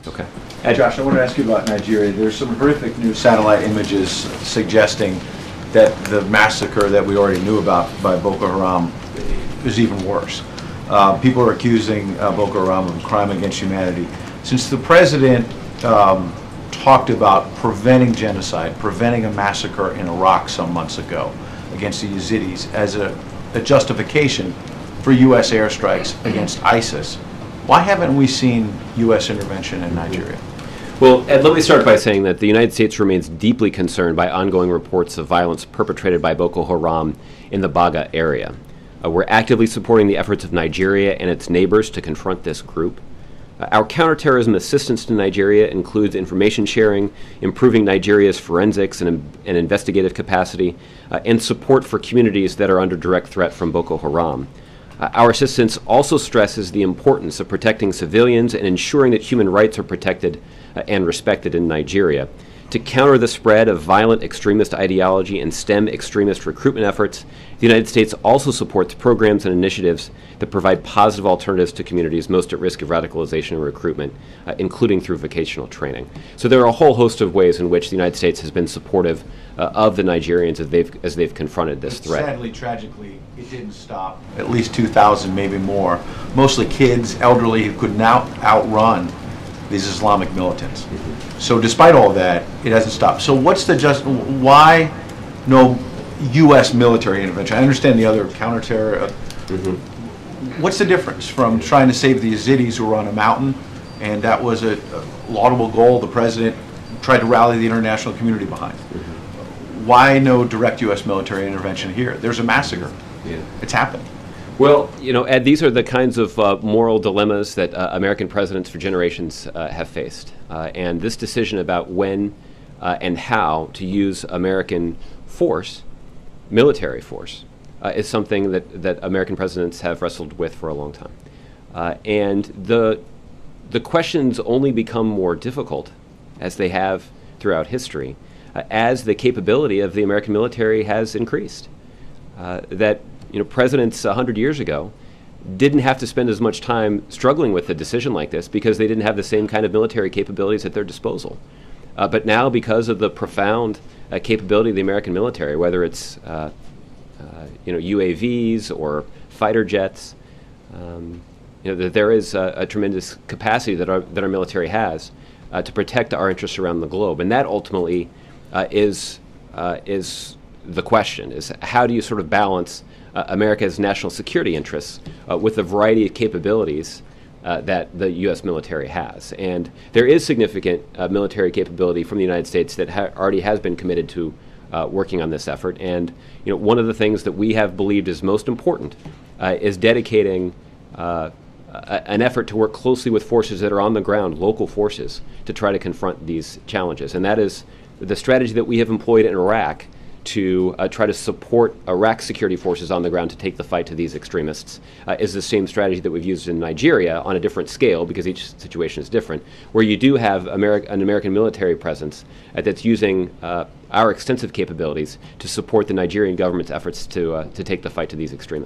Okay. Josh, I want to ask you about Nigeria. There's some horrific new satellite images suggesting that the massacre that we already knew about by Boko Haram is even worse. People are accusing Boko Haram of a crime against humanity. Since the president talked about preventing genocide, preventing a massacre in Iraq some months ago against the Yazidis as a justification for U.S. airstrikes against ISIS, why haven't we seen U.S. intervention in Nigeria? Well, Ed, let me start by saying that the United States remains deeply concerned by ongoing reports of violence perpetrated by Boko Haram in the Baga area. We're actively supporting the efforts of Nigeria and its neighbors to confront this group. Our counterterrorism assistance to Nigeria includes information sharing, improving Nigeria's forensics and investigative capacity, and support for communities that are under direct threat from Boko Haram. Our assistance also stresses the importance of protecting civilians and ensuring that human rights are protected and respected in Nigeria. To counter the spread of violent extremist ideology and stem extremist recruitment efforts, the United States also supports programs and initiatives that provide positive alternatives to communities most at risk of radicalization and recruitment, including through vocational training. So there are a whole host of ways in which the United States has been supportive of the Nigerians as they've confronted this threat. Sadly, tragically, it didn't stop. At least 2,000, maybe more, mostly kids, elderly, who could now outrun these Islamic militants. So despite all that, it hasn't stopped. So what's why no U.S. military intervention? I understand the other counterterror. What's the difference from trying to save the Yazidis who were on a mountain, and that was a laudable goal the president tried to rally the international community behind? Why no direct U.S. military intervention here? There's a massacre. Yeah. It's happening. Well, you know, Ed, these are the kinds of moral dilemmas that American presidents for generations have faced. And this decision about when and how to use American force, military force, is something that American presidents have wrestled with for a long time. And the questions only become more difficult, as they have throughout history, as the capability of the American military has increased. Presidents 100 years ago didn't have to spend as much time struggling with a decision like this because they didn't have the same kind of military capabilities at their disposal. But now, because of the profound capability of the American military, whether it's UAVs or fighter jets, that there is a tremendous capacity that our military has to protect our interests around the globe, and that ultimately is the question: is how do you sort of balance America's national security interests with the variety of capabilities that the U.S. military has. And there is significant military capability from the United States that already has been committed to working on this effort. And one of the things that we have believed is most important is dedicating an effort to work closely with forces that are on the ground, local forces, to try to confront these challenges. And that is the strategy that we have employed in Iraq to try to support Iraq's security forces on the ground to take the fight to these extremists is the same strategy that we've used in Nigeria on a different scale, because each situation is different, where you do have an American military presence that's using our extensive capabilities to support the Nigerian government's efforts to take the fight to these extremists.